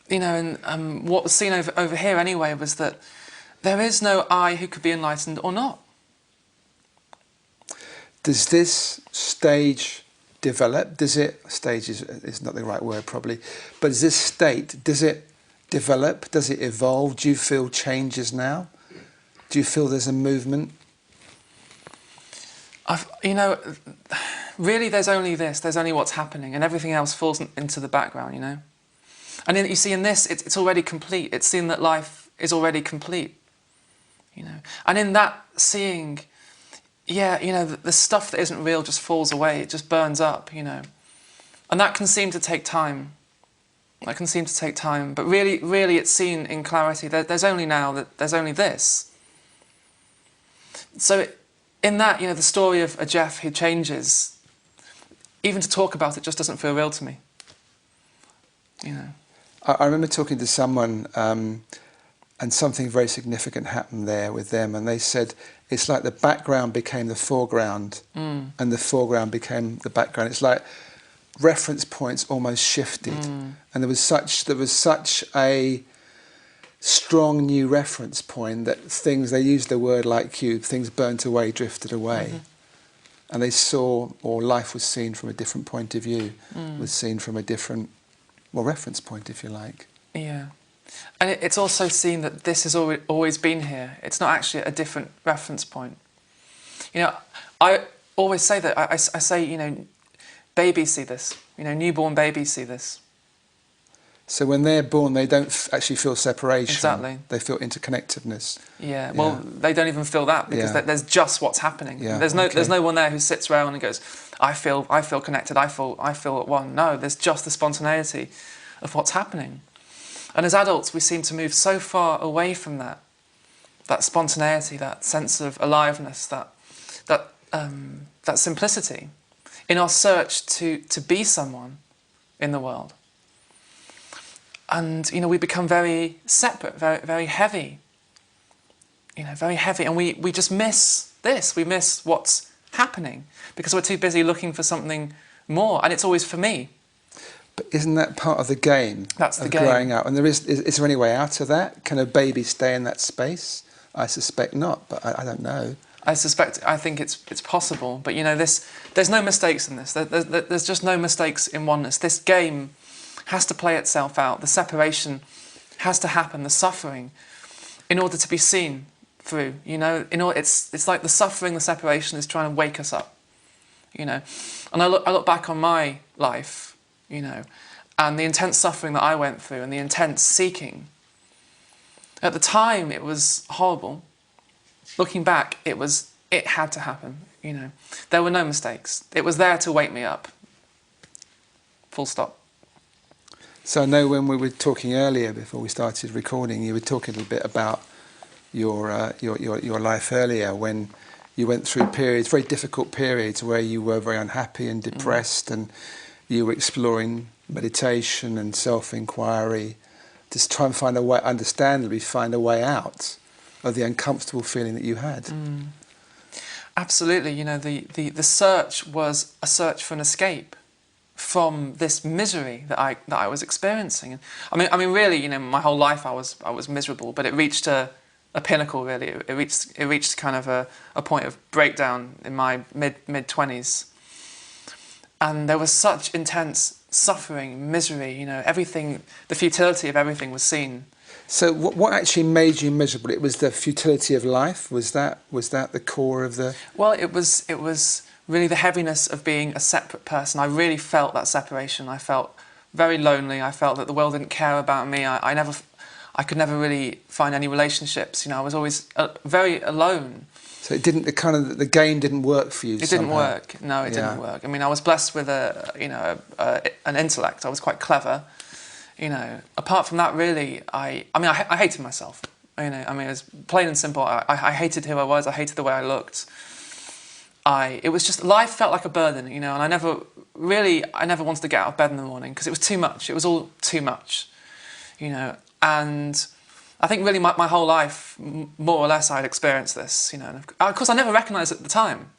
you know, and what was seen over here anyway was that there is no I who could be enlightened or not. Does this stage develop? Does it, stage is not the right word probably, but does this state, does it develop? Does it evolve? Do you feel changes now? Do you feel there's a movement? You know, really there's only this, there's only what's happening, and everything else falls into the background, you know. And you see in this, it's already complete. It's seen that life is already complete, you know. And in that seeing, yeah, you know, the stuff that isn't real just falls away, it just burns up, you know. And that can seem to take time. That can seem to take time, but really it's seen in clarity. There's only now, that there's only this. So in that, you know, the story of a Jeff who changes, even to talk about it just doesn't feel real to me, you know. I remember talking to someone and something very significant happened there with them, and they said it's like the background became the foreground and the foreground became the background. It's like reference points almost shifted, and there was such a strong new reference point that things, they used the word like you, things burnt away, drifted away, and they saw, or life was seen from a different point of view, was seen from a different, well, reference point, if you like. Yeah. And it's also seen that this has always been here. It's not actually a different reference point. You know, I always say that, I say, you know, babies see this. You know, newborn babies see this. So when they're born, they don't actually feel separation. Exactly. They feel interconnectedness. Yeah, well, they don't even feel that, because there's just what's happening. Yeah, there's no one there who sits around and goes, I feel connected, I feel at one. No, there's just the spontaneity of what's happening. And as adults, we seem to move so far away from that spontaneity, that sense of aliveness, that simplicity, in our search to be someone in the world. And, you know, we become very separate, very, very heavy, you know, very heavy. And we just miss this. We miss what's happening because we're too busy looking for something more. And it's always for me. But isn't that part of the game? That's the of game. Growing up. And is there any way out of that? Can a baby stay in that space? I suspect not, but I don't know. I think it's possible. But, you know, there's no mistakes in this. There's just no mistakes in oneness. This game has to play itself out. The separation has to happen, the suffering, in order to be seen through. You know, it's like the suffering, the separation is trying to wake us up. You know, and I look back on my life, you know, and the intense suffering that I went through and the intense seeking. At the time, it was horrible. Looking back, it had to happen. You know, there were no mistakes. It was there to wake me up. Full stop. So I know when we were talking earlier, before we started recording, you were talking a little bit about your life earlier, when you went through periods, very difficult periods, where you were very unhappy and depressed, and you were exploring meditation and self-inquiry, just try and find a way, understandably, find a way out of the uncomfortable feeling that you had. Absolutely, you know, the search was a search for an escape from this misery that I was experiencing. I mean, really, you know, my whole life I was miserable, but it reached a pinnacle. Really, it reached kind of a point of breakdown in my mid-20s, and there was such intense suffering, misery. You know, everything, the futility of everything was seen. So, what actually made you miserable? It was the futility of life. Was that the core of the? Well, it was really the heaviness of being a separate person. I really felt that separation. I felt very lonely. I felt that the world didn't care about me. I could never really find any relationships. You know, I was always very alone. So it didn't, the game didn't work for you. It didn't work. No, it didn't work. I mean, I was blessed with an intellect. I was quite clever. You know, apart from that, really, I hated myself. You know, I mean, it was plain and simple. I hated who I was. I hated the way I looked. It was just, life felt like a burden, you know, and I never wanted to get out of bed in the morning because it was too much. It was all too much, you know, and I think really my whole life, more or less, I'd experienced this, you know. And of course, I never recognised it at the time.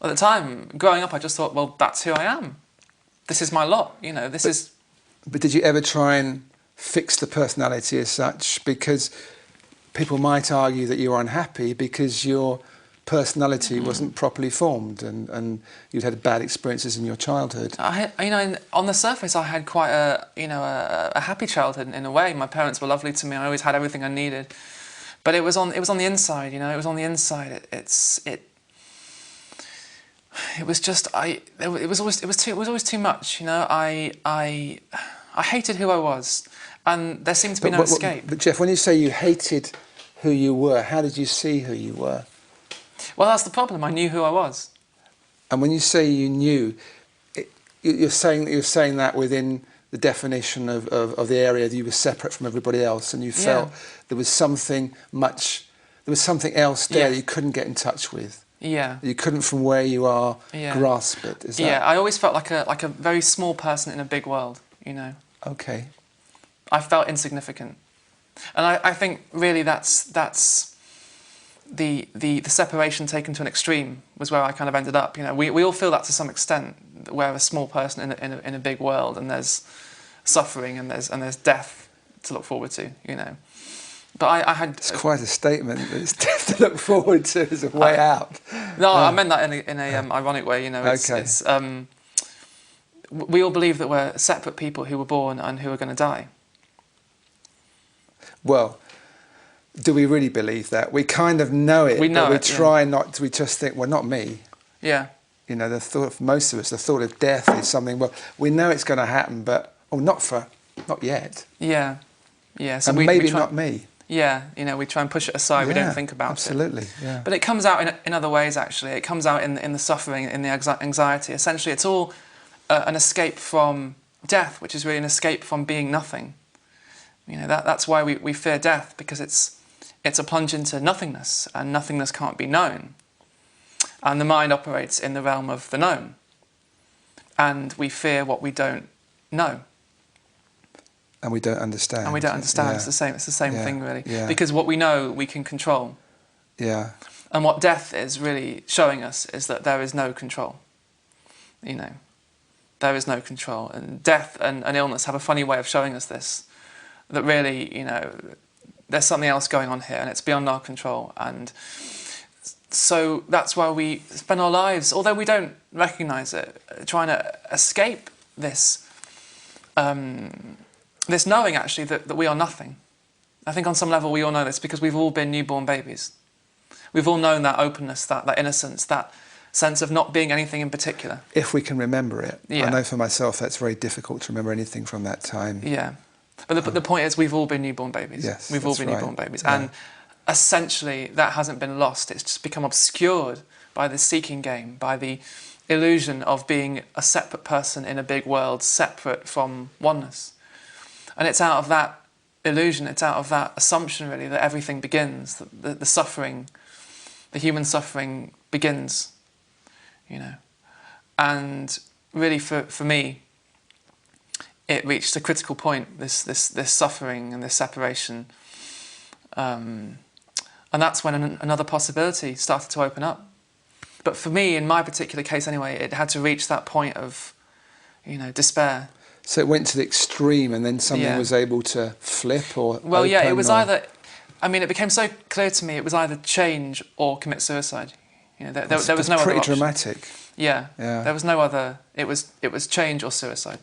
At the time, growing up, I just thought, well, that's who I am. This is my lot, you know, this is... But did you ever try and fix the personality as such, because people might argue that you're unhappy because your personality wasn't properly formed, and you'd had bad experiences in your childhood. On the surface, I had quite a happy childhood in a way. My parents were lovely to me. I always had everything I needed. But it was on the inside, you know. It was on the inside. It was always too much, you know. I hated who I was, and there seemed to be no escape. But Jeff, when you say you hated who you were, how did you see who you were? Well, that's the problem. I knew who I was. And when you say you knew, you're saying that within the definition of the area that you were separate from everybody else, and you felt there was something else there that you couldn't get in touch with. Yeah. You couldn't, from where you are, grasp it. Is that? Yeah, I always felt like a very small person in a big world, you know. Okay. I felt insignificant. And I think really that's the separation taken to an extreme was where I kind of ended up. You know, we all feel that to some extent. We're a small person in a big world, and there's suffering and there's death to look forward to. You know, but I had. It's quite a statement. It's death to look forward to as a way out. No, I meant that in a ironic way. You know, it's we all believe that we're separate people who were born and who are going to die. Well, do we really believe that? We kind of know it, but we try not to. We just think, well, not me. Yeah. You know, the thought of most of us, the thought of death is something, well, we know it's going to happen, but, not yet. Yeah. Yeah. So and maybe not me. Yeah, you know, we try and push it aside, we don't think about absolutely, yeah. But it comes out in other ways, actually. It comes out in the suffering, in the anxiety. Essentially, it's all an escape from death, which is really an escape from being nothing. You know, that's why we fear death, because it's a plunge into nothingness, and nothingness can't be known. And the mind operates in the realm of the known. And we fear what we don't know. And we don't understand. And we don't understand. Yeah. It's the same thing, really. Yeah. Because what we know, we can control. Yeah. And what death is really showing us is that there is no control. You know, there is no control. And death and illness have a funny way of showing us this. That really, you know, there's something else going on here, and it's beyond our control. And so that's why we spend our lives, although we don't recognise it, trying to escape this this knowing, actually, that we are nothing. I think on some level we all know this, because we've all been newborn babies. We've all known that openness, that innocence, that sense of not being anything in particular. If we can remember it. Yeah. I know for myself that's very difficult to remember anything from that time. Yeah. But the point is, we've all been newborn babies. Yes, we've all been newborn babies. Yeah. And essentially that hasn't been lost. It's just become obscured by the seeking game, by the illusion of being a separate person in a big world, separate from oneness. And it's out of that illusion, it's out of that assumption, really, that everything begins, that the suffering, the human suffering begins, you know. And really, for me, it reached a critical point, this suffering and this separation. And that's when another possibility started to open up. But for me, in my particular case anyway, it had to reach that point of, you know, despair. So it went to the extreme, and then something was able to flip or well, open, yeah, it was either... I mean, it became so clear to me, it was either change or commit suicide. You know, there was no other option. Pretty dramatic. Yeah, there was no other... It was change or suicide.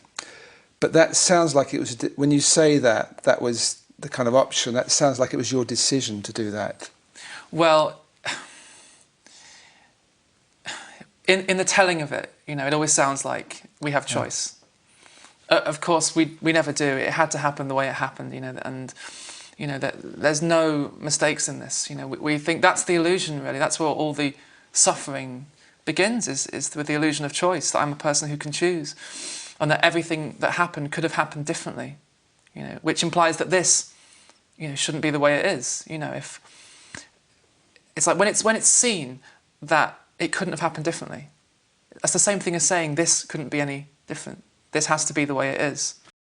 But that sounds like it was... When you say that was the kind of option, that sounds like it was your decision to do that. Well, in the telling of it, you know, it always sounds like we have choice. Of course, we never do. It had to happen the way it happened, you know, and, you know, there's no mistakes in this. You know, we think that's the illusion, really. That's where all the suffering begins, is with the illusion of choice, that I'm a person who can choose, and that everything that happened could have happened differently, you know, which implies that this, you know, shouldn't be the way it is. You know, if it's like when it's seen that it couldn't have happened differently, that's the same thing as saying this couldn't be any different. This has to be the way it is.